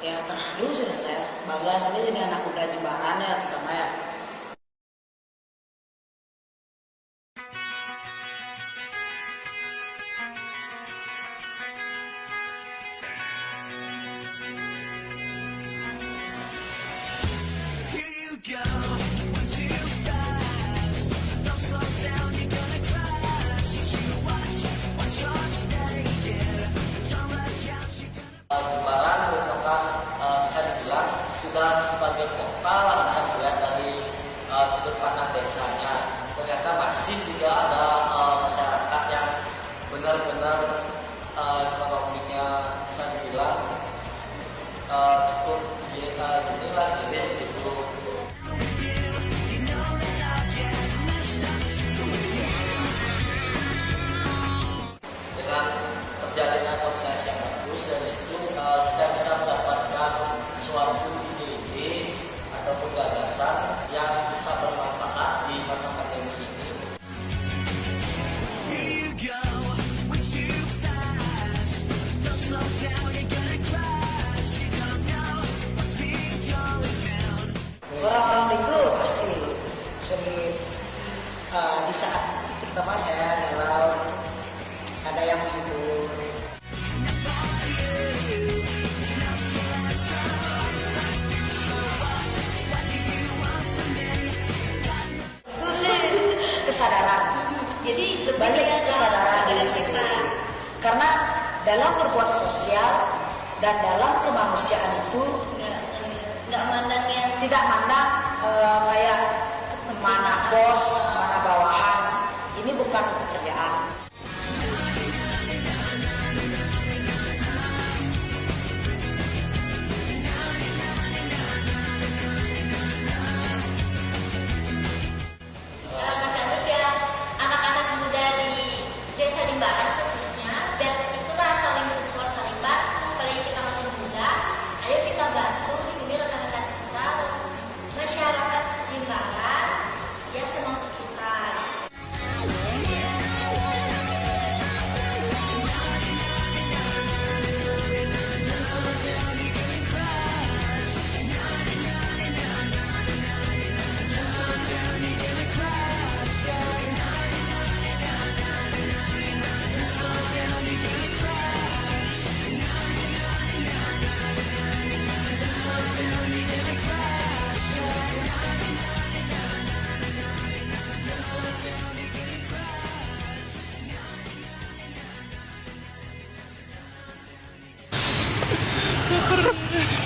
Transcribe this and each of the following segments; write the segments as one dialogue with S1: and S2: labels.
S1: ya terharu sudah saya bangga sekali dengan anak muda Jembaran ya terutama ya.
S2: Jembaran merupakan bisa dibilang sudah sebagai kota lah bisa dilihat dari sudut pandang desanya. Ternyata masih juga ada masyarakat yang benar-benar ekonominya bisa dibilang cukup iris gitu. Dengan terjalinnya komunikasi yang bagus dari situ kita bisa mendapatkan suatu ide ataupun gagasan yang bisa bermanfaat di masa pandemi ini.
S1: Orang-orang di kru pasti sulit di saat terutama saya galau ada yang menghibur. Itu sih kesadaran.
S3: Jadi
S1: Balik kesadaran
S3: dari
S1: diri
S3: kita.
S1: sendiri. Karena dalam berbuat sosial dan dalam kemanusiaan itu
S3: Nggak mandang yang
S1: tidak mandang kayak mana bos, mana bawahan. Ini bukan pekerjaan.
S3: Kami biar anak-anak muda di desa Limbaran khususnya biar itulah saling support, saling bantu. Apalagi kita masih muda, ayo kita bantu di sini rekan-rekan kita masyarakat Limbaran ya semampu kita.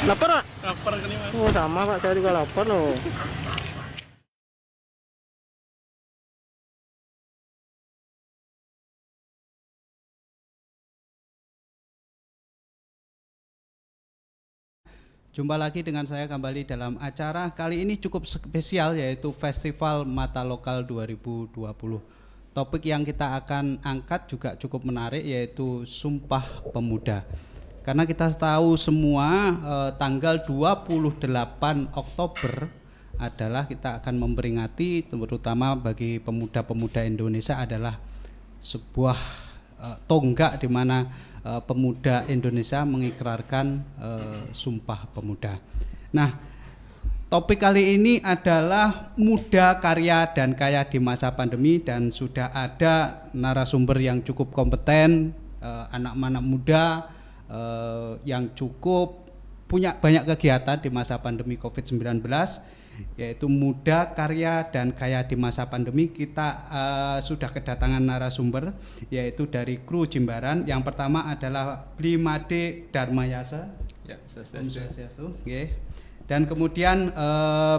S4: Lapar Pak?
S5: Lapar kan Mas?
S4: Oh sama Pak, saya juga lapar loh.
S6: Jumpa lagi dengan saya kembali dalam acara kali ini cukup spesial yaitu Festival Mata Lokal 2020. Topik yang kita akan angkat juga cukup menarik yaitu Sumpah Pemuda. Karena kita tahu semua tanggal 28 Oktober adalah kita akan memperingati terutama bagi pemuda-pemuda Indonesia adalah sebuah tonggak di mana pemuda Indonesia mengikrarkan Sumpah Pemuda. Nah, topik kali ini adalah muda, karya, dan kaya di masa pandemi dan sudah ada narasumber yang cukup kompeten, anak-anak muda yang cukup punya banyak kegiatan di masa pandemi COVID-19 yaitu muda, karya, dan kaya di masa pandemi. Kita sudah kedatangan narasumber yaitu dari kru Jembaran. Yang pertama adalah Blimade Darmayasa.
S5: Ya, swastiastu.
S6: Okay. Dan kemudian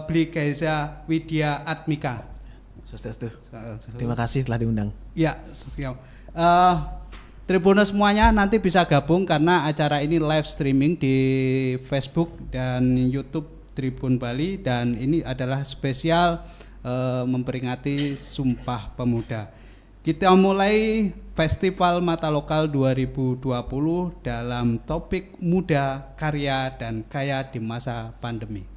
S6: Bli Geza Widya Atmika.
S4: Swastiastu. Terima kasih telah diundang.
S6: Ya, siap. Tribuners semuanya nanti bisa gabung karena acara ini live streaming di Facebook dan YouTube Tribun Bali dan ini adalah spesial memperingati Sumpah Pemuda. Kita mulai Festival Mata Lokal 2020 dalam topik muda, karya, dan kaya di masa pandemi.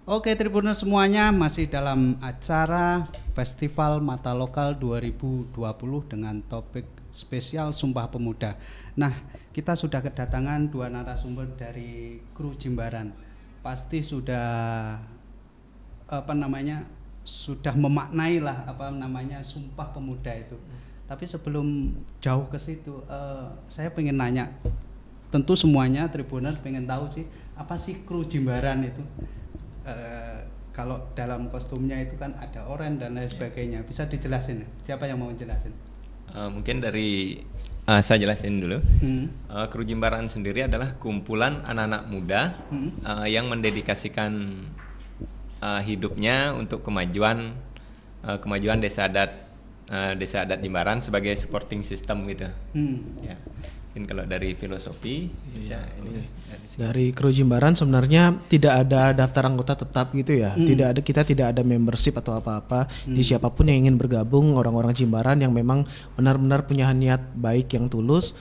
S6: Oke Tribuners semuanya, masih dalam acara Festival Mata Lokal 2020 dengan topik spesial Sumpah Pemuda. Nah, kita sudah kedatangan 2 narasumber dari kru Jimbaran. Pasti sudah sudah memaknai lah Sumpah Pemuda itu. Tapi sebelum jauh ke situ, saya pengen nanya. Tentu semuanya Tribuners pengen tahu sih, apa sih kru Jimbaran itu? Kalau dalam kostumnya itu kan ada oranye dan lain sebagainya. Bisa dijelasin? Siapa yang mau jelasin?
S7: Mungkin dari saya jelasin dulu. Kru Jimbaran sendiri adalah kumpulan anak-anak muda yang mendedikasikan hidupnya untuk kemajuan desa adat Jimbaran sebagai supporting system gitu. Ya. Mungkin kalau dari filosofi
S4: dari kru Jimbaran sebenarnya tidak ada daftar anggota tetap gitu ya. Kita tidak ada membership atau apa-apa. Di siapapun yang ingin bergabung, orang-orang Jimbaran yang memang benar-benar punya niat baik yang tulus,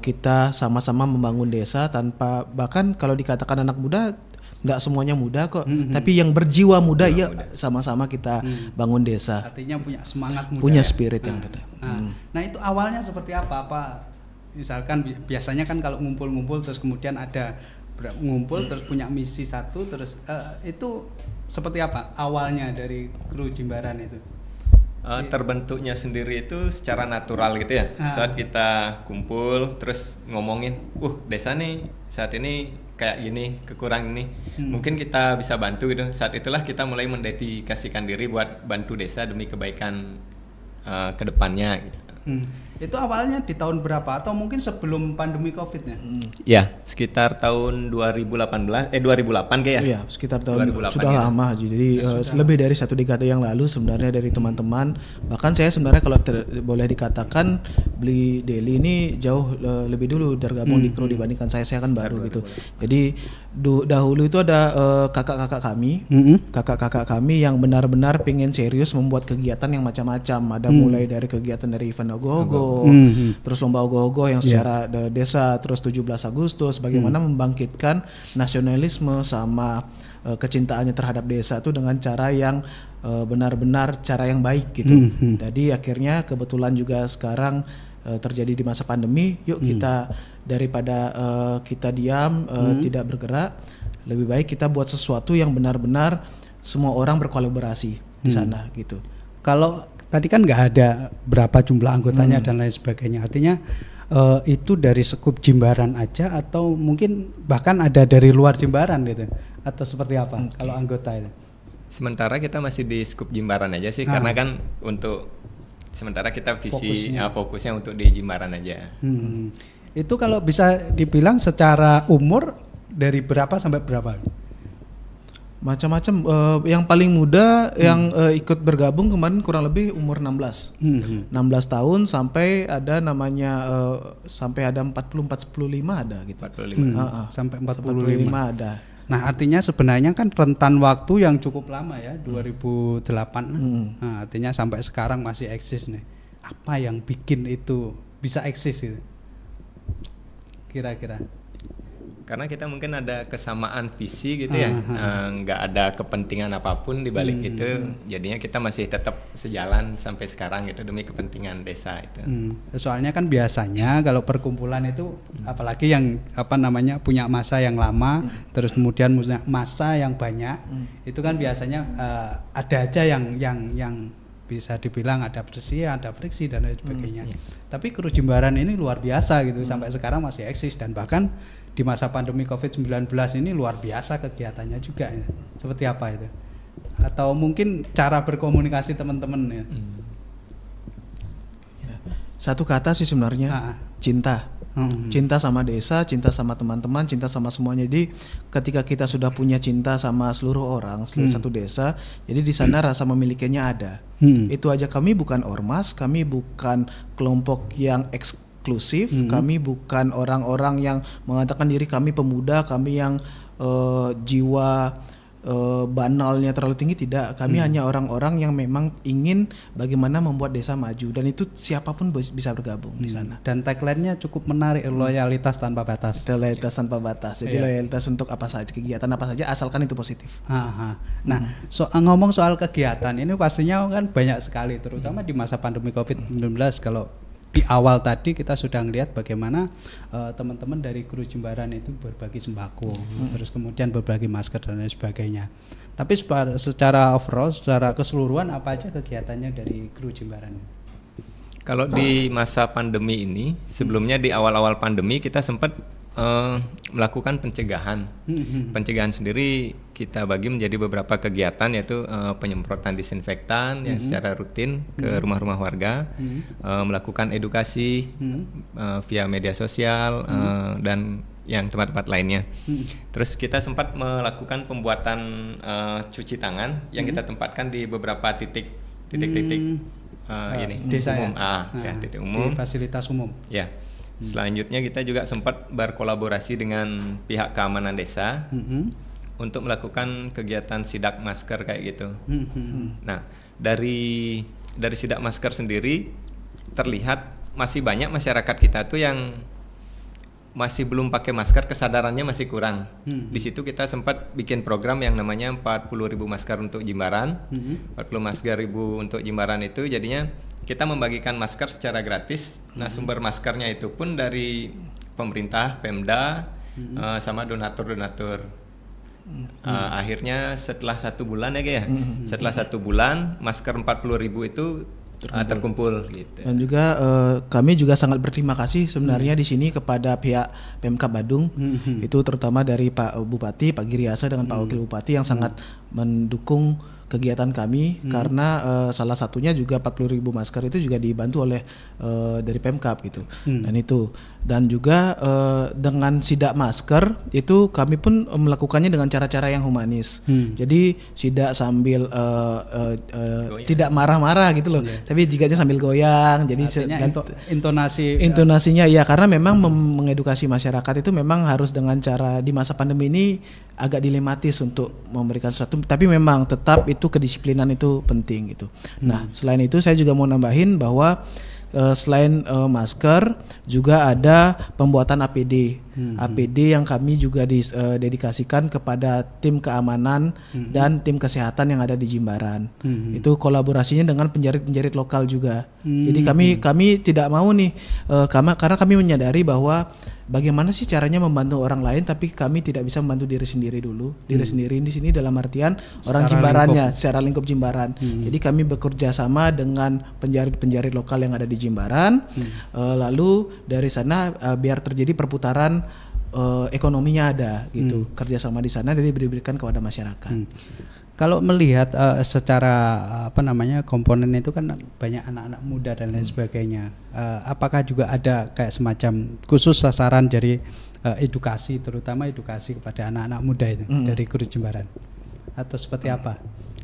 S4: kita sama-sama membangun desa tanpa, bahkan kalau dikatakan anak muda, nggak semuanya muda kok, tapi yang berjiwa muda sama-sama kita bangun desa.
S6: Artinya punya semangat muda,
S4: punya spirit yang betul.
S6: Nah itu awalnya seperti apa? Misalkan biasanya kan kalau ngumpul-ngumpul terus kemudian ada ngumpul terus punya misi satu, terus itu seperti apa awalnya dari kru Jimbaran itu?
S7: Terbentuknya sendiri itu secara natural gitu ya. Saat kita kumpul terus ngomongin, desa nih saat ini kayak gini, kekurang ini, mungkin kita bisa bantu gitu. Saat itulah kita mulai mendedikasikan diri buat bantu desa demi kebaikan kedepannya gitu.
S6: Itu awalnya di tahun berapa atau mungkin sebelum pandemi Covid-nya?
S7: Ya, sekitar tahun 2008 kayak ya?
S4: Iya, sekitar tahun
S7: 2008
S4: sudah lama. Jadi lebih dari 1 dekade yang lalu sebenarnya dari teman-teman. Bahkan saya sebenarnya kalau boleh dikatakan Beli Deli ini jauh lebih dulu tergabung di kru dibandingkan saya kan baru gitu. Jadi dahulu itu ada kakak-kakak kami yang benar-benar pengen serius membuat kegiatan yang macam-macam. Ada mulai dari kegiatan dari event ogoh-ogoh, terus lomba ogoh-ogoh yang secara desa, terus 17 Agustus, bagaimana membangkitkan nasionalisme sama kecintaannya terhadap desa itu dengan cara yang benar-benar cara yang baik gitu. Jadi akhirnya kebetulan juga sekarang terjadi di masa pandemi, yuk kita daripada kita diam tidak bergerak, lebih baik kita buat sesuatu yang benar-benar semua orang berkolaborasi di sana gitu.
S6: Kalau tadi kan nggak ada berapa jumlah anggotanya dan lain sebagainya, artinya itu dari skup Jimbaran aja atau mungkin bahkan ada dari luar Jimbaran gitu, atau seperti apa kalau anggota itu?
S7: Sementara kita masih di skup Jimbaran aja sih, karena kan untuk sementara kita fokusnya untuk di Jimbaran aja.
S6: Itu kalau bisa dibilang secara umur dari berapa sampai berapa?
S4: Macam-macam. Yang paling muda yang ikut bergabung kemarin kurang lebih umur 16. 16 tahun sampai ada namanya sampai ada 45 ada gitu.
S7: 45.
S6: Sampai 45
S4: ada.
S6: Nah, artinya sebenarnya kan rentan waktu yang cukup lama ya, 2008. Nah, artinya sampai sekarang masih eksis nih. Apa yang bikin itu bisa eksis gitu? Kira-kira?
S7: Karena kita mungkin ada kesamaan visi gitu ya, nggak ada kepentingan apapun di balik itu, jadinya kita masih tetap sejalan sampai sekarang gitu demi kepentingan desa itu.
S6: Soalnya kan biasanya kalau perkumpulan itu, apalagi yang punya masa yang lama, terus kemudian masa yang banyak, itu kan biasanya ada aja yang bisa dibilang ada friksi dan lain sebagainya. Tapi kru Jimbaran ini luar biasa gitu, sampai sekarang masih eksis dan bahkan di masa pandemi COVID-19 ini luar biasa kegiatannya juga ya. Seperti apa itu? Atau mungkin cara berkomunikasi teman-teman ya?
S4: Satu kata sih sebenarnya, cinta. Cinta sama desa, cinta sama teman-teman, cinta sama semuanya. Jadi ketika kita sudah punya cinta sama seluruh orang, seluruh satu desa, jadi di sana rasa memilikinya ada. Itu aja. Kami bukan ormas, kami bukan kelompok yang eksklusif, kami bukan orang-orang yang mengatakan diri kami pemuda, kami yang jiwa banalnya terlalu tinggi, tidak. Kami hanya orang-orang yang memang ingin bagaimana membuat desa maju, dan itu siapapun bisa bergabung di sana.
S6: Dan tagline-nya cukup menarik, loyalitas tanpa batas.
S4: Loyalitas tanpa batas. Jadi loyalitas untuk apa saja, kegiatan apa saja asalkan itu positif.
S6: Nah, ngomong soal kegiatan ini pastinya kan banyak sekali, terutama di masa pandemi COVID-19. Kalau di awal tadi kita sudah melihat bagaimana teman-teman dari Kru Jimbaran itu berbagi sembako, terus kemudian berbagi masker dan lain sebagainya. Tapi secara overall, secara keseluruhan apa aja kegiatannya dari Kru Jimbaran?
S7: Kalau di masa pandemi ini, sebelumnya di awal-awal pandemi kita sempat melakukan pencegahan. Pencegahan sendiri kita bagi menjadi beberapa kegiatan, yaitu penyemprotan disinfektan yang secara rutin ke rumah-rumah warga, melakukan edukasi via media sosial dan yang tempat-tempat lainnya. Terus kita sempat melakukan pembuatan cuci tangan yang kita tempatkan di beberapa titik-titik ini
S6: desa
S7: umum, titik umum,
S6: di fasilitas umum.
S7: Ya. Selanjutnya kita juga sempat berkolaborasi dengan pihak keamanan desa untuk melakukan kegiatan sidak masker kayak gitu. Nah, dari sidak masker sendiri terlihat masih banyak masyarakat kita tuh yang masih belum pakai masker, kesadarannya masih kurang. Di situ kita sempat bikin program yang namanya 40.000 masker untuk Jimbaran. 40.000 untuk Jimbaran itu jadinya kita membagikan masker secara gratis. Nah, sumber maskernya itu pun dari pemerintah, Pemda, sama donatur-donatur. Akhirnya setelah 1 bulan ya, setelah 1 bulan masker 40.000 itu terkumpul gitu.
S4: Dan juga kami juga sangat berterima kasih sebenarnya di sini kepada pihak Pemkab Badung, itu terutama dari Pak Bupati, Pak Giriasa dengan Pak Wakil Bupati yang sangat mendukung kegiatan kami, karena salah satunya juga 40.000 masker itu juga dibantu oleh dari Pemkab gitu. Dan juga dengan sidak masker itu kami pun melakukannya dengan cara-cara yang humanis. Jadi sidak sambil tidak marah-marah gitu loh, tapi jiganya sambil goyang. Jadi intonasinya ya, karena memang mengedukasi masyarakat itu memang harus dengan cara, di masa pandemi ini agak dilematis untuk memberikan sesuatu, tapi memang tetap itu kedisiplinan itu penting gitu. Nah, selain itu saya juga mau nambahin bahwa selain masker juga ada pembuatan APD. APD yang kami juga dedikasikan kepada tim keamanan dan tim kesehatan yang ada di Jimbaran. Itu kolaborasinya dengan penjahit-penjahit lokal juga. Jadi kami tidak mau nih karena kami menyadari bahwa bagaimana sih caranya membantu orang lain tapi kami tidak bisa membantu diri sendiri dulu. Diri sendiri di sini dalam artian orang Jimbarannya, secara lingkup Jimbaran. Jadi kami bekerja sama dengan penjahit-penjahit lokal yang ada di Jimbaran. Lalu dari sana biar terjadi perputaran ekonominya ada gitu. Kerjasama di sana jadi diberikan kepada masyarakat.
S6: Kalau melihat secara komponen itu kan banyak anak-anak muda dan lain sebagainya. Apakah juga ada kayak semacam khusus sasaran dari edukasi, terutama edukasi kepada anak-anak muda itu dari Kru Jimbaran, atau seperti apa?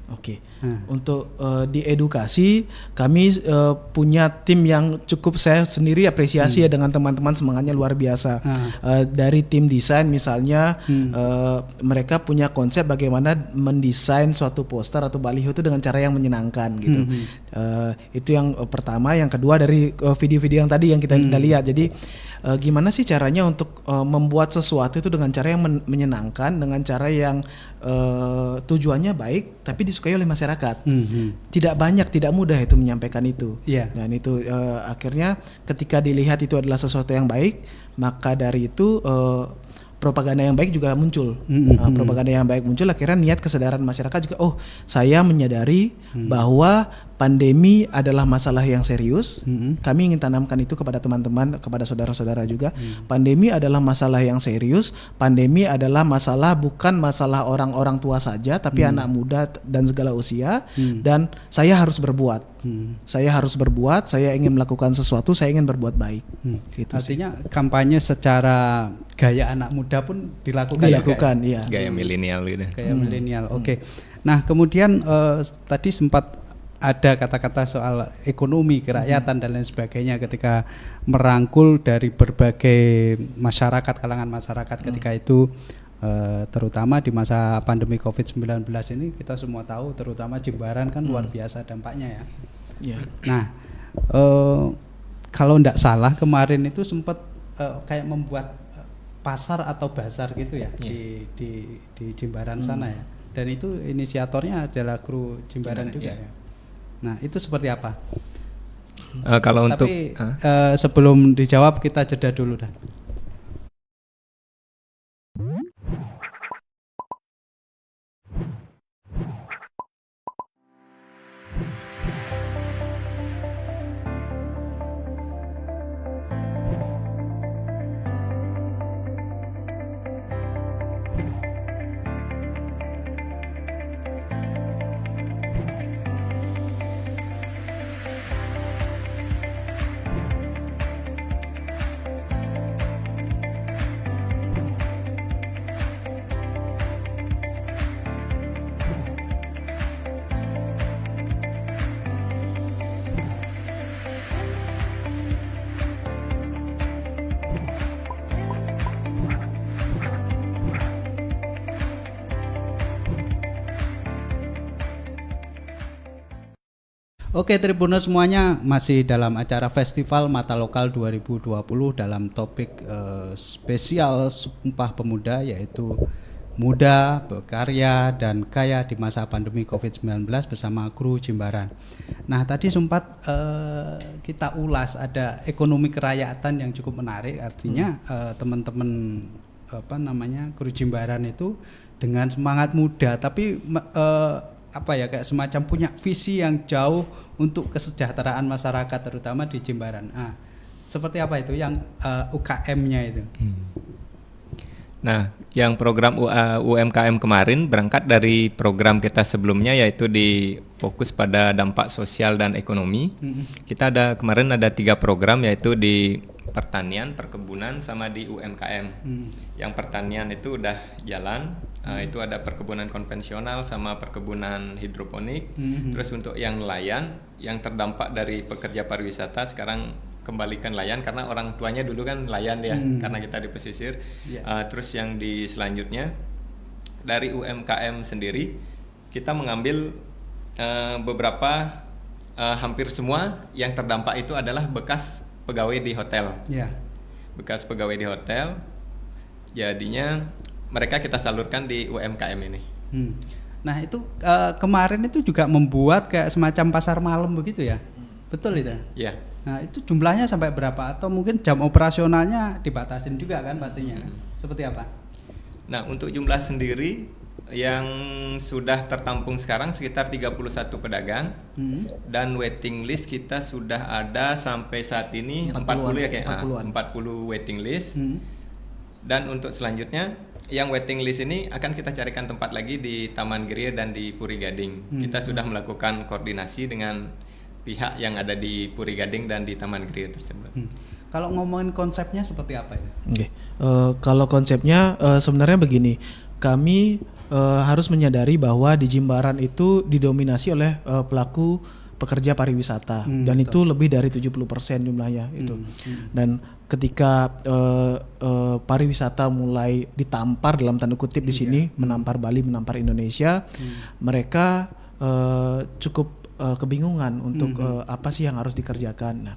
S4: Oke. Untuk di edukasi kami punya tim yang cukup, saya sendiri apresiasi ya dengan teman-teman, semangatnya luar biasa. Dari tim desain misalnya, mereka punya konsep bagaimana mendesain suatu poster atau baliho itu dengan cara yang menyenangkan gitu. Itu yang pertama. Yang kedua dari video-video yang tadi yang kita lihat. Jadi gimana sih caranya untuk membuat sesuatu itu dengan cara yang menyenangkan, dengan cara yang tujuannya baik tapi disukai oleh masyarakat. Tidak banyak, tidak mudah itu menyampaikan itu. Dan itu akhirnya ketika dilihat itu adalah sesuatu yang baik, maka dari itu propaganda yang baik juga muncul. Propaganda yang baik muncul, akhirnya niat kesadaran masyarakat juga, oh saya menyadari bahwa pandemi adalah masalah yang serius. Kami ingin tanamkan itu kepada teman-teman, kepada saudara-saudara juga. Pandemi adalah masalah yang serius. Pandemi adalah masalah, bukan masalah orang-orang tua saja, tapi anak muda dan segala usia. Dan saya harus berbuat. Saya harus berbuat. Saya ingin melakukan sesuatu. Saya ingin berbuat baik. Gitu
S6: artinya sih. Kampanye secara gaya anak muda pun dilakukan.
S4: Iya.
S7: Gaya milenial gitu.
S6: Gaya milenial. Oke. Nah, kemudian tadi sempat ada kata-kata soal ekonomi, kerakyatan dan lain sebagainya ketika merangkul dari berbagai masyarakat, kalangan masyarakat ketika itu Terutama di masa pandemi COVID-19 ini kita semua tahu, terutama Jimbaran kan luar biasa dampaknya ya.
S4: Ya.
S6: Nah, kalau tidak salah kemarin itu sempat kayak membuat pasar atau bazar gitu ya di Jimbaran sana ya. Dan itu inisiatornya adalah kru Jimbaran juga ya. Nah, itu seperti apa?
S7: Kalau untuk
S6: Tapi sebelum dijawab kita jeda dulu dah. Oke, Tribuners semuanya, masih dalam acara Festival Mata Lokal 2020 dalam topik spesial Sumpah Pemuda, yaitu Muda, Berkarya, dan Kaya di masa pandemi COVID-19 bersama kru Jimbaran. Nah, tadi sempat kita ulas ada ekonomi kerakyatan yang cukup menarik, artinya teman-teman kru Jimbaran itu dengan semangat muda, tapi kayak semacam punya visi yang jauh untuk kesejahteraan masyarakat, terutama di Jimbaran. Seperti apa itu yang UKM-nya itu?
S7: Nah, yang program UMKM kemarin berangkat dari program kita sebelumnya, yaitu di fokus pada dampak sosial dan ekonomi. Kita kemarin ada 3 program, yaitu di pertanian, perkebunan, sama di UMKM. Yang pertanian itu udah jalan, itu ada perkebunan konvensional sama perkebunan hidroponik. Terus untuk yang nelayan, yang terdampak dari pekerja pariwisata sekarang kembalikan nelayan karena orang tuanya dulu kan nelayan ya, karena kita di pesisir. Terus yang di selanjutnya dari UMKM sendiri kita mengambil beberapa hampir semua yang terdampak itu adalah bekas pegawai di hotel. Bekas pegawai di hotel, jadinya mereka kita salurkan di UMKM ini.
S6: Nah, itu kemarin itu juga membuat kayak semacam pasar malam begitu ya? Betul itu?
S7: Iya.
S6: Nah, itu jumlahnya sampai berapa? Atau mungkin jam operasionalnya dibatasin juga kan pastinya kan? Seperti apa?
S7: Nah, untuk jumlah sendiri yang sudah tertampung sekarang sekitar 31 pedagang, dan waiting list kita sudah ada sampai saat ini 40 ya kayak 40 waiting list. Dan untuk selanjutnya yang waiting list ini akan kita carikan tempat lagi di Taman Geria dan di Puri Gading. Kita sudah melakukan koordinasi dengan pihak yang ada di Puri Gading dan di Taman Geria tersebut.
S6: Kalau ngomongin konsepnya seperti apa itu?
S4: Kalau konsepnya sebenarnya begini, kami harus menyadari bahwa di Jimbaran itu didominasi oleh pelaku pekerja pariwisata, dan itu lebih dari 70% jumlahnya itu. Dan ketika pariwisata mulai ditampar dalam tanda kutip di sini, menampar Bali, menampar Indonesia, mereka cukup kebingungan untuk apa sih yang harus dikerjakan. Nah,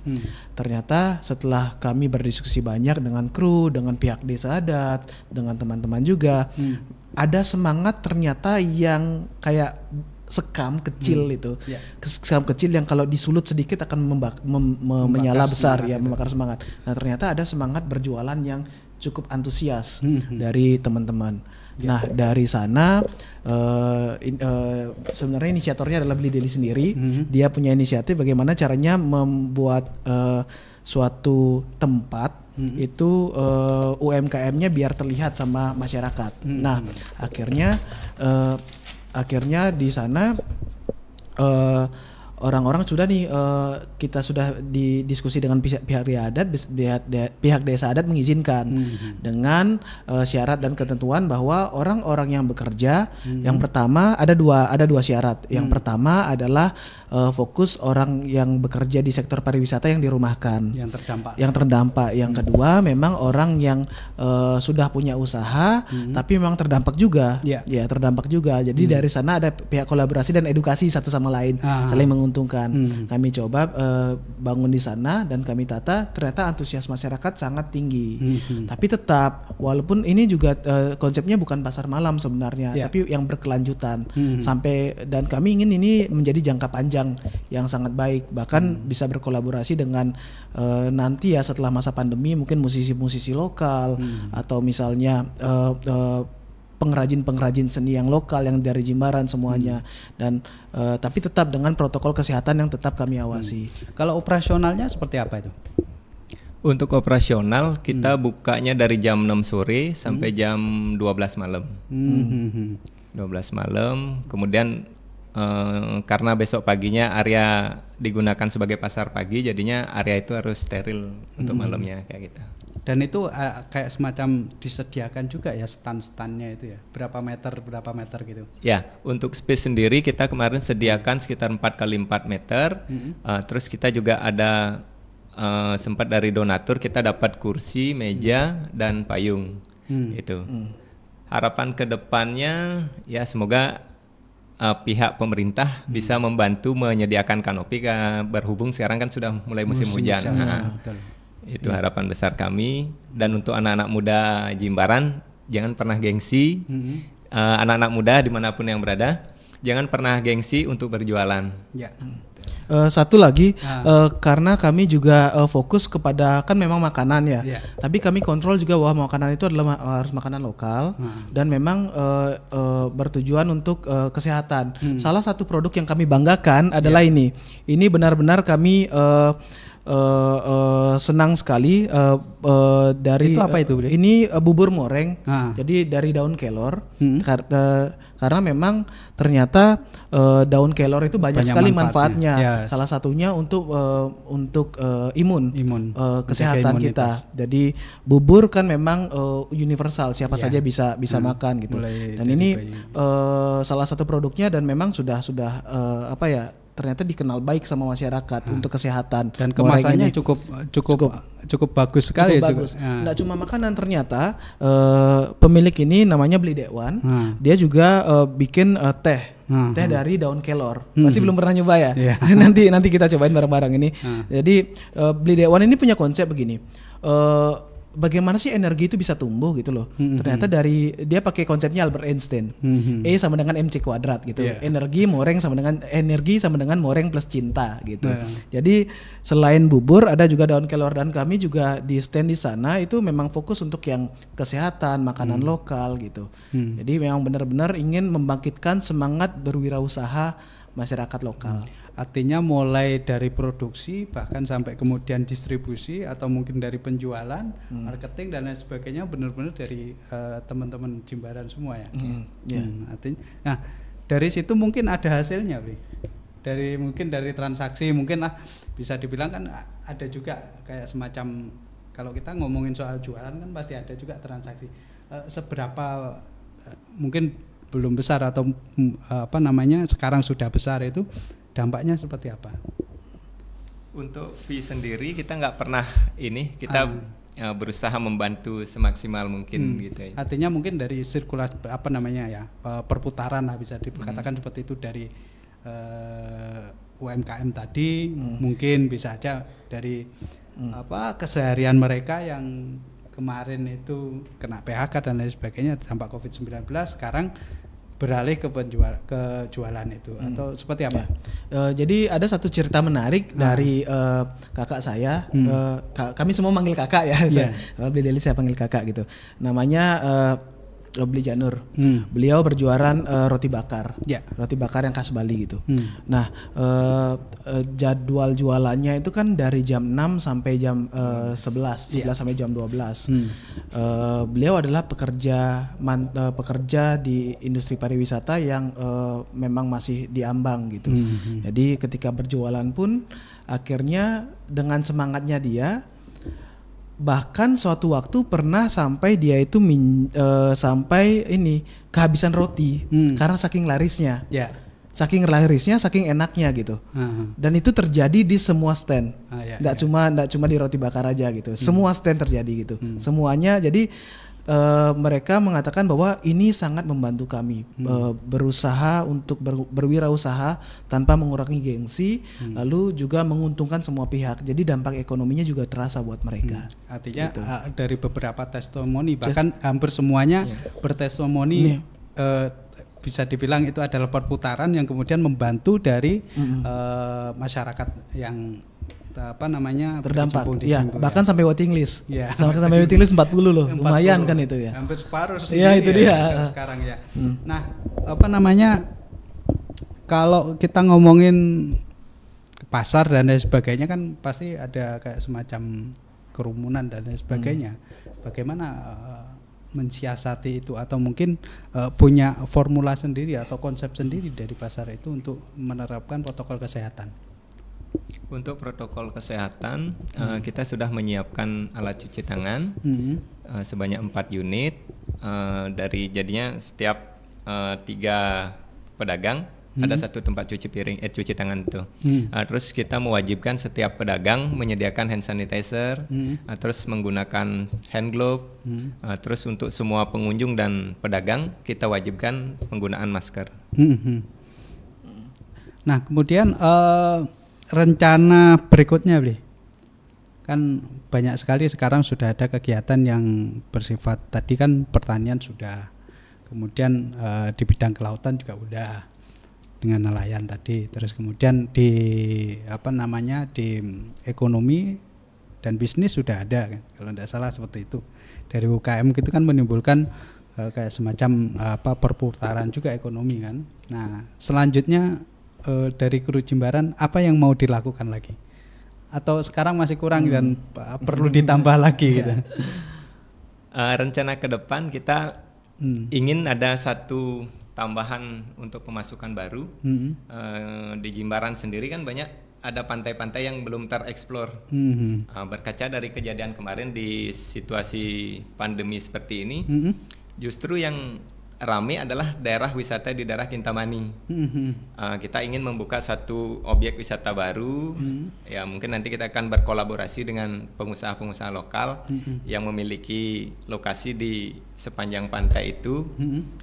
S4: ternyata setelah kami berdiskusi banyak dengan kru, dengan pihak desa adat, dengan teman-teman juga, ada semangat ternyata yang kayak sekam kecil itu, sekam kecil yang kalau disulut sedikit akan menyala besar ya, membakar semangat. Nah, ternyata ada semangat berjualan yang cukup antusias dari teman-teman. Nah, dari sana sebenarnya inisiatornya adalah Beli Deli sendiri. Dia punya inisiatif bagaimana caranya membuat suatu tempat itu UMKM-nya biar terlihat sama masyarakat. Nah, akhirnya di sana orang-orang sudah nih, kita sudah didiskusi dengan pihak desa adat mengizinkan dengan syarat dan ketentuan bahwa orang-orang yang bekerja, yang pertama ada dua syarat. Yang pertama adalah fokus orang yang bekerja di sektor pariwisata yang dirumahkan.
S6: Yang terdampak.
S4: Yang kedua memang orang yang sudah punya usaha tapi memang terdampak juga. Ya, terdampak juga. Jadi dari sana ada pihak kolaborasi dan edukasi satu sama lain, saling menguntungkan. Kami coba bangun di sana dan kami tata, ternyata antusias masyarakat sangat tinggi. Tapi tetap walaupun ini juga konsepnya bukan pasar malam sebenarnya, tapi yang berkelanjutan sampai, dan kami ingin ini menjadi jangka panjang yang sangat baik, bahkan bisa berkolaborasi dengan nanti ya setelah masa pandemi mungkin musisi-musisi lokal atau misalnya pengrajin-pengrajin seni yang lokal yang dari Jimbaran semuanya, dan tapi tetap dengan protokol kesehatan yang tetap kami awasi.
S6: Kalau operasionalnya seperti apa itu?
S7: Untuk operasional kita bukanya dari jam 6 sore sampai jam 12 malam. 12 malam, kemudian karena besok paginya area digunakan sebagai pasar pagi, jadinya area itu harus steril untuk malamnya kayak gitu.
S6: Dan itu kayak semacam disediakan juga ya stand-standnya itu ya, berapa meter gitu? Ya,
S7: untuk space sendiri kita kemarin sediakan sekitar 4x4 meter. Terus kita juga ada sempat dari donatur kita dapat kursi, meja dan payung. Itu. Harapan kedepannya ya semoga pihak pemerintah bisa membantu menyediakan kanopi, berhubung sekarang kan sudah mulai musim hujan. Itu harapan besar kami. Dan untuk anak-anak muda Jimbaran, jangan pernah gengsi. Anak-anak muda dimanapun yang berada, jangan pernah gengsi untuk berjualan.
S4: Satu lagi, karena kami juga fokus kepada kan memang makanan ya, tapi kami kontrol juga bahwa makanan itu adalah harus makanan lokal dan memang bertujuan untuk kesehatan. Salah satu produk yang kami banggakan adalah ini benar-benar kami senang sekali dari
S6: itu apa itu,
S4: ini bubur moreng. Jadi dari daun kelor, karena memang ternyata daun kelor itu banyak sekali manfaatnya. Salah satunya untuk imun kesehatan kita. Jadi bubur kan memang universal, siapa saja bisa makan gitu. Dan ini salah satu produknya, dan memang sudah ternyata dikenal baik sama masyarakat untuk kesehatan.
S6: Dan kemasannya cukup bagus sekali.
S4: Cukup bagus. Nggak cuma makanan, ternyata pemilik ini namanya Beli Dekwan. Dia juga bikin teh dari daun kelor. Masih belum pernah nyoba ya. nanti kita cobain bareng-bareng ini. Jadi Beli Dekwan ini punya konsep begini. Bagaimana sih energi itu bisa tumbuh gitu loh. Ternyata dari dia pakai konsepnya Albert Einstein. E sama dengan MC kuadrat gitu. Energi sama dengan moreng plus cinta gitu. Jadi selain bubur ada juga daun kelor, dan kami juga di stand di sana itu memang fokus untuk yang kesehatan, makanan lokal gitu. Jadi memang benar-benar ingin membangkitkan semangat berwirausaha masyarakat lokal.
S6: Artinya mulai dari produksi bahkan sampai kemudian distribusi atau mungkin dari penjualan, marketing dan lain sebagainya benar-benar dari teman-teman Jimbaran semua ya. Artinya, nah dari situ mungkin ada hasilnya, Bri. Mungkin dari transaksi, mungkin bisa dibilang kan ada juga kayak semacam, kalau kita ngomongin soal jualan kan pasti ada juga transaksi. Seberapa mungkin belum besar atau sekarang sudah besar, itu dampaknya seperti apa?
S7: Untuk fee sendiri kita nggak pernah kita berusaha membantu semaksimal mungkin gitu ya.
S6: Artinya mungkin dari sirkulasi perputaran lah bisa dikatakan seperti itu, dari UMKM tadi, mungkin bisa aja dari keseharian mereka yang kemarin itu kena PHK dan lain sebagainya dampak COVID-19, sekarang beralih ke jualan itu, atau seperti apa?
S4: Jadi ada satu cerita menarik dari kakak saya. Kami semua manggil kakak ya. Beli Deli saya panggil kakak gitu. Namanya Beli Janur. Beliau berjualan roti bakar. Roti bakar yang khas Bali gitu. Nah, jadwal jualannya itu kan dari jam 6 sampai jam 11 sampai jam 12. Beliau adalah pekerja di industri pariwisata yang memang masih diambang gitu. Jadi ketika berjualan pun akhirnya dengan semangatnya dia, bahkan suatu waktu pernah sampai dia itu sampai kehabisan roti karena saking larisnya. saking larisnya, saking enaknya gitu. Dan itu terjadi di semua stand. Nggak cuma di roti bakar aja gitu. Semua stand terjadi gitu. Semuanya. Jadi mereka mengatakan bahwa ini sangat membantu kami berusaha untuk berwirausaha tanpa mengurangi gengsi, lalu juga menguntungkan semua pihak. Jadi dampak ekonominya juga terasa buat mereka.
S6: Artinya
S4: gitu.
S6: Dari beberapa testimoni bahkan hampir semuanya bertestimoni bisa dibilang itu adalah perputaran yang kemudian membantu dari masyarakat yang
S4: terdampak.
S6: di
S4: Ya,
S6: Simbo,
S4: bahkan sampai waiting list.
S6: Ya.
S4: Sampai waiting list 40 loh. 40. Lumayan kan itu ya.
S6: Hampir separuh sih.
S4: Ya, itu dia.
S6: Sekarang ya. Nah, kalau kita ngomongin pasar dan lain sebagainya kan pasti ada kayak semacam kerumunan dan lain sebagainya. Bagaimana mensiasati itu atau mungkin punya formula sendiri atau konsep sendiri dari pasar itu untuk menerapkan protokol kesehatan?
S7: Untuk protokol kesehatan kita sudah menyiapkan alat cuci tangan sebanyak 4 unit dari jadinya setiap 3 pedagang ada satu tempat cuci tangan itu. Terus kita mewajibkan setiap pedagang menyediakan hand sanitizer, terus menggunakan hand glove, terus untuk semua pengunjung dan pedagang kita wajibkan penggunaan masker.
S6: Nah kemudian rencana berikutnya, Bli, kan banyak sekali sekarang sudah ada kegiatan yang bersifat tadi kan pertanian sudah, kemudian di bidang kelautan juga udah dengan nelayan tadi, terus kemudian di di ekonomi dan bisnis sudah ada kan, kalau tidak salah seperti itu. Dari UKM itu kan menimbulkan kayak semacam perputaran juga ekonomi kan. Nah selanjutnya dari Kru Jimbaran apa yang mau dilakukan lagi? Atau sekarang masih kurang dan perlu ditambah lagi gitu?
S7: Rencana ke depan kita ingin ada satu tambahan untuk pemasukan baru. Di Jimbaran sendiri kan banyak ada pantai-pantai yang belum tereksplor. Berkaca dari kejadian kemarin di situasi pandemi seperti ini, justru yang ramai adalah daerah wisata di daerah Kintamani. Kita ingin membuka satu objek wisata baru. Ya mungkin nanti kita akan berkolaborasi dengan pengusaha-pengusaha lokal yang memiliki lokasi di sepanjang pantai itu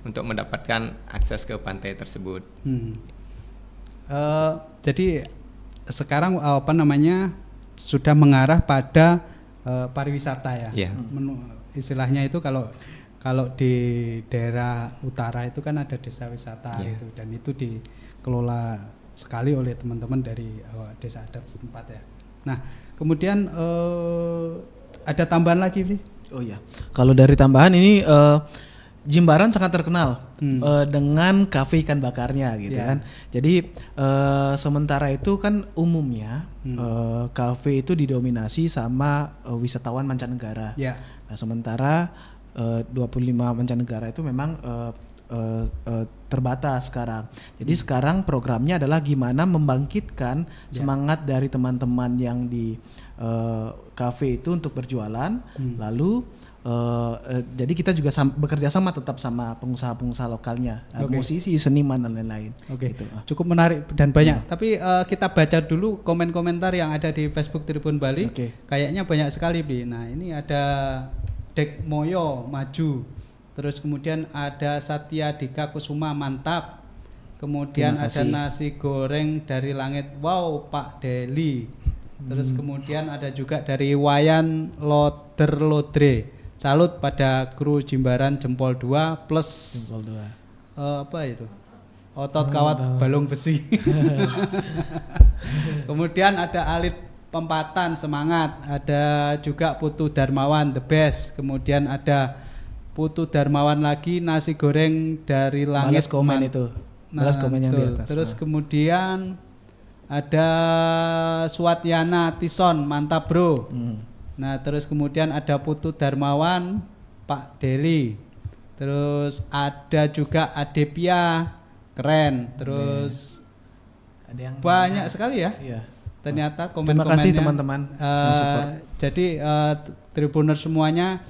S7: untuk mendapatkan akses ke pantai tersebut.
S6: Jadi sekarang sudah mengarah pada pariwisata ya.
S7: Yeah.
S6: Istilahnya itu kalau di daerah utara itu kan ada desa wisata gitu, dan itu dikelola sekali oleh teman-teman dari desa adat setempat ya. Nah kemudian ada tambahan lagi, Bli?
S4: Oh iya, kalau dari tambahan ini Jimbaran sangat terkenal dengan kafe ikan bakarnya gitu kan. Jadi sementara itu kan umumnya kafe itu didominasi sama wisatawan mancanegara. Nah sementara 25 mancanegara itu memang terbatas sekarang. Jadi sekarang programnya adalah gimana membangkitkan semangat dari teman-teman yang di kafe itu untuk berjualan. Lalu jadi kita juga bekerja sama tetap sama pengusaha-pengusaha lokalnya, musisi, seniman dan lain-lain. Gitu.
S6: Cukup menarik dan banyak. Tapi kita baca dulu komen-komentar yang ada di Facebook Tribun Bali. Kayaknya banyak sekali, Bi. Nah ini ada Dek Moyo maju, terus kemudian ada Satya Dika Kusuma mantap, kemudian ada nasi goreng dari langit, wow Pak Deli, terus kemudian ada juga dari Wayan Lodre, salut pada Kru Jimbaran jempol 2 plus jempol 2. Apa itu? Otot kawat balung besi. Kemudian ada Alit Pempatan semangat, ada juga Putu Darmawan the best, kemudian ada Putu Darmawan lagi nasi goreng dari langit.
S4: Balas komen itu, balas komen yang di atas.
S6: Terus kemudian ada Swatyana Tison mantap bro. Nah terus kemudian ada Putu Darmawan Pak Deli, terus ada juga Adepia keren, terus ada yang banyak sekali ya. Ternyata komen-komennya.
S4: Terima kasih teman-teman.
S6: Jadi Tribuner semuanya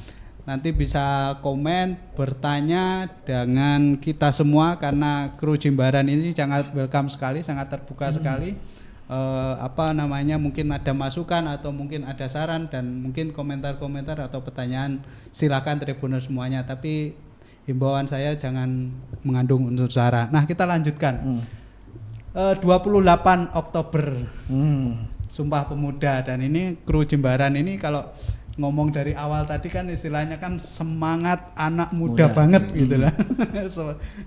S6: nanti bisa komen, bertanya dengan kita semua karena kru Jimbaran ini sangat welcome sekali, sangat terbuka sekali. Mungkin ada masukan atau mungkin ada saran dan mungkin komentar-komentar atau pertanyaan, silakan Tribuners semuanya, tapi himbauan saya jangan mengandung unsur sara. Nah, kita lanjutkan. 28 Oktober Sumpah Pemuda, dan ini kru Jimbaran ini kalau ngomong dari awal tadi kan istilahnya kan semangat anak muda banget gitu lah.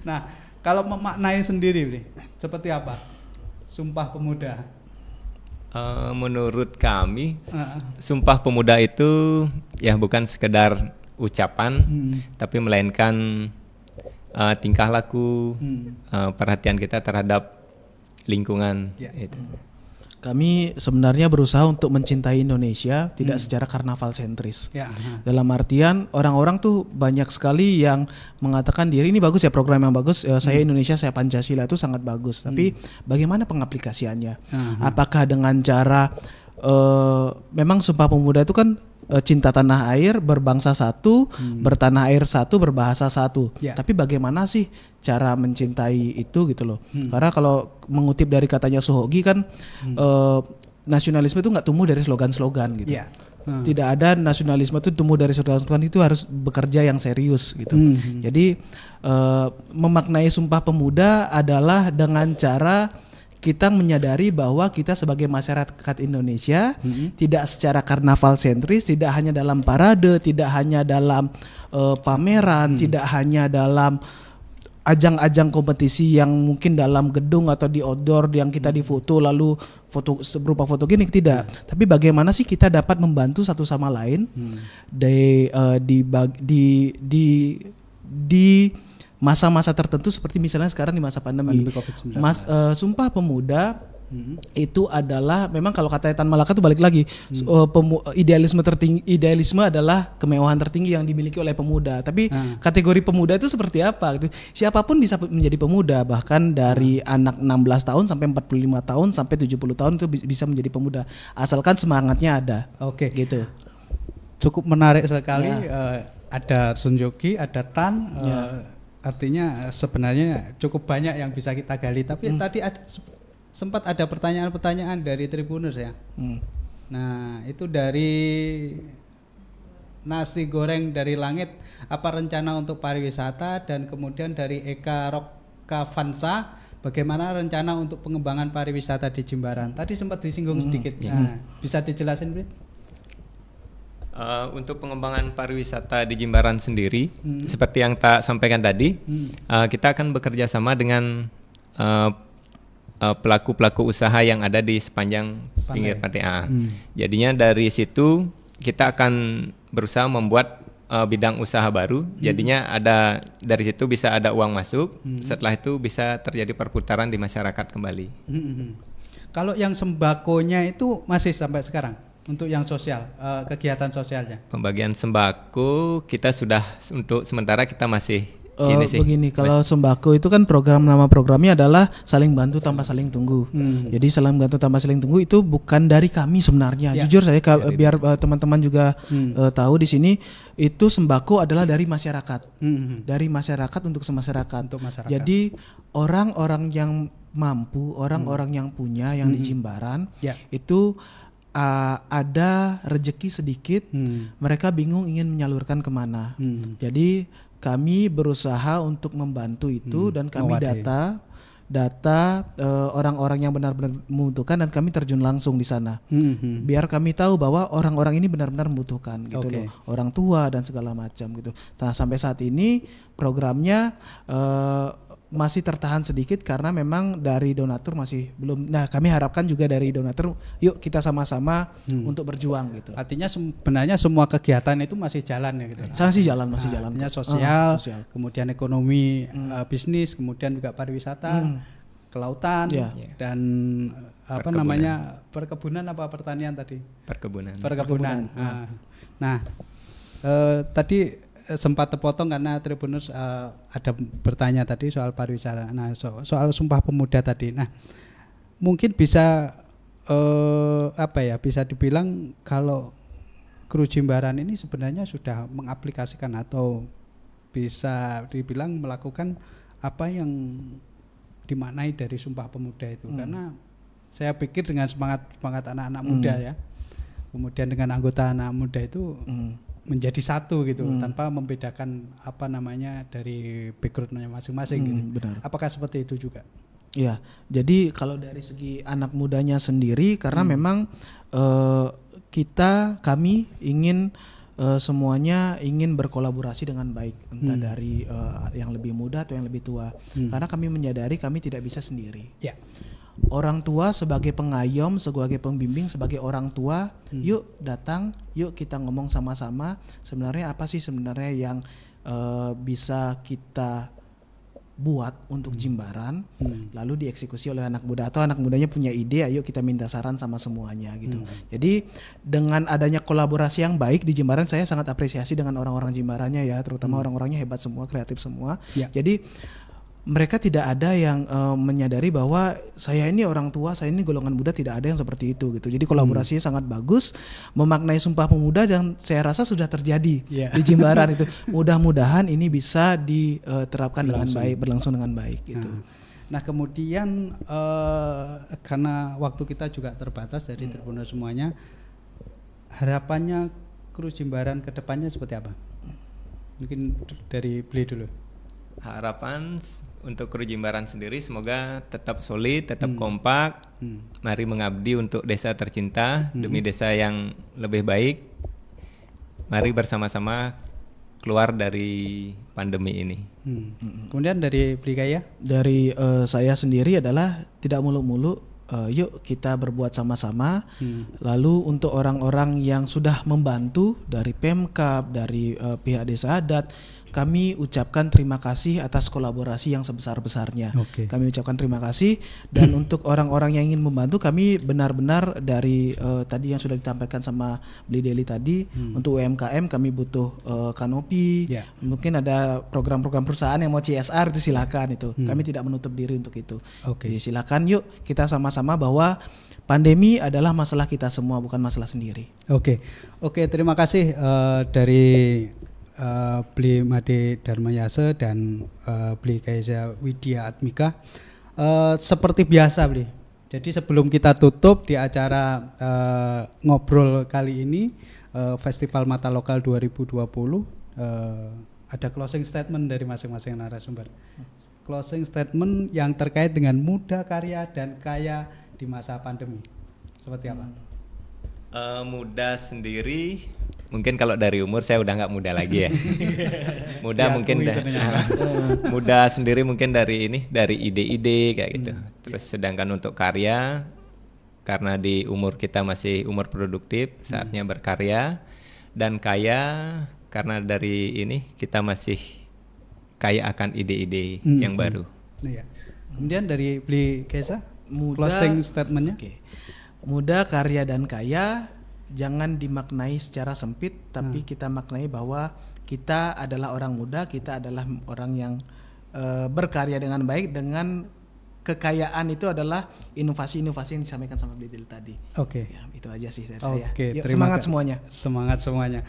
S6: Nah, kalau memaknai sendiri seperti apa Sumpah Pemuda?
S7: Menurut kami Sumpah Pemuda itu ya bukan sekedar ucapan, tapi melainkan tingkah laku, perhatian kita terhadap lingkungan. Itu.
S4: Kami sebenarnya berusaha untuk mencintai Indonesia tidak secara karnaval sentris. Dalam artian orang-orang tuh banyak sekali yang mengatakan diri ini bagus ya, program yang bagus, saya Indonesia, saya Pancasila, itu sangat bagus. Tapi bagaimana pengaplikasiannya? Apakah dengan cara memang Sumpah Pemuda itu kan cinta tanah air, berbangsa satu, bertanah air satu, berbahasa satu. Tapi bagaimana sih cara mencintai itu gitu loh? Karena kalau mengutip dari katanya Sohogi kan nasionalisme itu nggak tumbuh dari slogan-slogan gitu. Tidak ada nasionalisme itu tumbuh dari slogan-slogan, itu harus bekerja yang serius gitu. Jadi memaknai Sumpah Pemuda adalah dengan cara kita menyadari bahwa kita sebagai masyarakat Indonesia tidak secara karnaval sentris, tidak hanya dalam parade, tidak hanya dalam pameran, tidak hanya dalam ajang-ajang kompetisi yang mungkin dalam gedung atau di outdoor yang kita difoto lalu foto berupa foto gini, tidak. Tapi bagaimana sih kita dapat membantu satu sama lain di masa-masa tertentu seperti misalnya sekarang di masa pandemi. Sumpah Pemuda itu adalah memang kalau kata Tan Malaka itu balik lagi idealisme adalah kemewahan tertinggi yang dimiliki oleh pemuda. Tapi kategori pemuda itu seperti apa gitu. Siapapun bisa menjadi pemuda, bahkan dari anak 16 tahun sampai 45 tahun sampai 70 tahun itu bisa menjadi pemuda asalkan semangatnya ada.
S6: Oke.
S4: Gitu.
S6: Cukup menarik sekali. Ada Sun Jogi, ada Tan. Artinya sebenarnya cukup banyak yang bisa kita gali. Tapi tadi sempat ada pertanyaan-pertanyaan dari Tribuners ya. Nah, itu dari Nasi Goreng dari Langit, apa rencana untuk pariwisata, dan kemudian dari Eka Rokavansa, bagaimana rencana untuk pengembangan pariwisata di Jimbaran. Tadi sempat disinggung sedikit. Nah, bisa dijelasin, Bri?
S7: Untuk pengembangan pariwisata di Jimbaran sendiri, seperti yang tak sampaikan tadi, kita akan bekerja sama dengan pelaku-pelaku usaha yang ada di sepanjang pinggir pantai. Jadinya dari situ kita akan berusaha membuat bidang usaha baru. Jadinya ada dari situ bisa ada uang masuk. Setelah itu bisa terjadi perputaran di masyarakat kembali.
S6: Kalau yang sembakonya itu masih sampai sekarang? Untuk yang sosial, kegiatan sosialnya? Pembagian
S7: sembako kita sudah, untuk sementara kita masih ini sih.
S4: Begini, kalau sembako itu kan nama programnya adalah saling bantu tanpa saling tunggu. Jadi saling bantu tanpa saling tunggu itu bukan dari kami sebenarnya. Jujur saya biar teman-teman juga tahu di sini, itu sembako adalah dari masyarakat. Dari masyarakat untuk semasyarakat. Jadi orang-orang yang mampu, orang-orang yang punya, yang di Jimbaran itu ada rejeki sedikit, mereka bingung ingin menyalurkan kemana. Jadi kami berusaha untuk membantu itu, dan kami data orang-orang yang benar-benar membutuhkan, dan kami terjun langsung di sana. Biar kami tahu bahwa orang-orang ini benar-benar membutuhkan gitu loh, orang tua dan segala macam gitu. Nah, sampai saat ini programnya masih tertahan sedikit karena memang dari donatur masih belum. Nah, kami harapkan juga dari donatur, yuk kita sama-sama untuk berjuang gitu.
S6: Artinya sebenarnya semua kegiatan itu masih jalan ya gitu.
S4: Masih jalan.
S6: Artinya sosial, kemudian ekonomi, bisnis, kemudian juga pariwisata, kelautan, dan perkebunan apa pertanian tadi? Perkebunan. Nah, tadi sempat terpotong karena Tribuners ada bertanya tadi soal pariwisata. Nah, soal Sumpah Pemuda tadi. Nah, mungkin bisa bisa dibilang kalau kru Jimbaran ini sebenarnya sudah mengaplikasikan atau bisa dibilang melakukan apa yang dimaknai dari Sumpah Pemuda itu. Karena saya pikir dengan semangat anak-anak muda ya, kemudian dengan anggota anak muda itu menjadi satu gitu, tanpa membedakan apa namanya dari backgroundnya masing-masing gitu.
S4: Benar.
S6: Apakah seperti itu juga?
S4: Iya, jadi kalau dari segi anak mudanya sendiri, karena memang kami ingin semuanya ingin berkolaborasi dengan baik, entah dari yang lebih muda atau yang lebih tua, karena kami menyadari kami tidak bisa sendiri.
S6: Ya.
S4: Orang tua sebagai pengayom, sebagai pembimbing, sebagai orang tua, yuk datang, yuk kita ngomong sama-sama. Sebenarnya apa sih sebenarnya yang bisa kita buat untuk Jimbaran, lalu dieksekusi oleh anak muda, atau anak mudanya punya ide, ayo kita minta saran sama semuanya gitu. Jadi dengan adanya kolaborasi yang baik di Jimbaran, saya sangat apresiasi dengan orang-orang Jimbarannya ya, terutama orang-orangnya hebat semua, kreatif semua.
S6: Ya.
S4: Jadi mereka tidak ada yang menyadari bahwa saya ini orang tua, saya ini golongan muda, tidak ada yang seperti itu gitu. Jadi kolaborasinya sangat bagus, memaknai Sumpah Pemuda, dan saya rasa sudah terjadi di Jimbaran itu. Mudah-mudahan ini bisa diterapkan dengan baik, berlangsung dengan baik gitu.
S6: Nah kemudian karena waktu kita juga terbatas dari Tribuners semuanya, harapannya kru Jimbaran ke depannya seperti apa? Mungkin dari Bli dulu.
S7: Harapan untuk kru Jimbaran sendiri semoga tetap solid, tetap kompak. Mari mengabdi untuk desa tercinta demi desa yang lebih baik. Mari bersama-sama keluar dari pandemi ini.
S6: Kemudian dari Bli Kaya?
S4: Dari saya sendiri adalah tidak muluk-muluk, yuk kita berbuat sama-sama. Lalu untuk orang-orang yang sudah membantu dari Pemkab, dari pihak desa adat, kami ucapkan terima kasih atas kolaborasi yang sebesar-besarnya. Kami ucapkan terima kasih, dan untuk orang-orang yang ingin membantu, kami benar-benar dari tadi yang sudah ditampilkan sama Bli Deli tadi, untuk UMKM kami butuh kanopi. Mungkin ada program-program perusahaan yang mau CSR, itu silakan itu. Kami tidak menutup diri untuk itu. Jadi silakan yuk kita sama-sama bahwa pandemi adalah masalah kita semua, bukan masalah sendiri.
S6: Oke, terima kasih dari Bli Made Darmayase dan Bli Kaiza Widya Atmika. Seperti biasa Bli, jadi sebelum kita tutup di acara ngobrol kali ini, Festival Mata Lokal 2020, ada closing statement dari masing-masing narasumber. Closing statement yang terkait dengan muda, karya, dan kaya di masa pandemi. Seperti apa?
S7: Muda sendiri, mungkin kalau dari umur saya udah nggak muda lagi ya. Muda mungkin muda sendiri mungkin dari ide-ide kayak gitu. Terus sedangkan untuk karya, karena di umur kita masih umur produktif, saatnya berkarya. Dan kaya karena dari ini kita masih kaya akan ide-ide yang baru.
S6: Kemudian dari Bli Kaiza, closing statementnya?
S4: Muda, karya, dan kaya jangan dimaknai secara sempit, tapi kita maknai bahwa kita adalah orang muda, kita adalah orang yang berkarya dengan baik, dengan kekayaan itu adalah inovasi-inovasi yang disampaikan sama Bidil tadi. Ya, itu aja sih dari saya. Yuk, semangat semuanya.
S6: Semangat semuanya.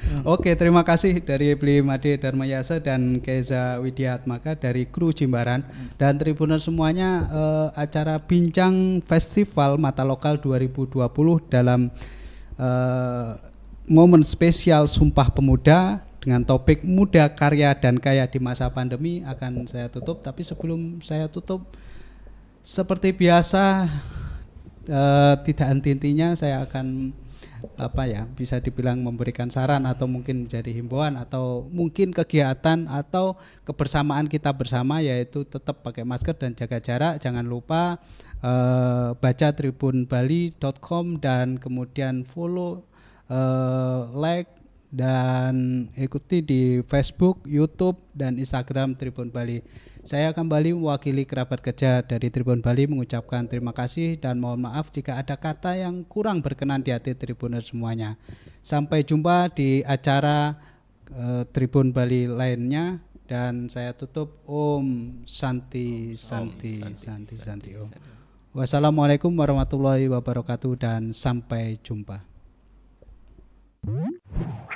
S6: Terima kasih dari Bli Made Darmayase dan Kaiza Widya Atmika dari kru Jimbaran, dan Tribuners semuanya. Acara bincang Festival Mata Lokal 2020 dalam momen spesial Sumpah Pemuda dengan topik muda, karya, dan kaya di masa pandemi akan saya tutup. Tapi sebelum saya tutup, seperti biasa, tidak henti-hentinya saya akan bisa dibilang memberikan saran, atau mungkin menjadi himbauan, atau mungkin kegiatan atau kebersamaan kita bersama, yaitu tetap pakai masker dan jaga jarak. Jangan lupa baca tribunbali.com dan kemudian follow, like, dan ikuti di Facebook, YouTube, dan Instagram Tribun Bali. Saya kembali mewakili kerabat kerja dari Tribun Bali mengucapkan terima kasih dan mohon maaf jika ada kata yang kurang berkenan di hati Tribuners semuanya. Sampai jumpa di acara Tribun Bali lainnya, dan saya tutup Om Santi Santi Santi Santi Om. Wassalamualaikum warahmatullahi wabarakatuh, dan sampai jumpa. Oke.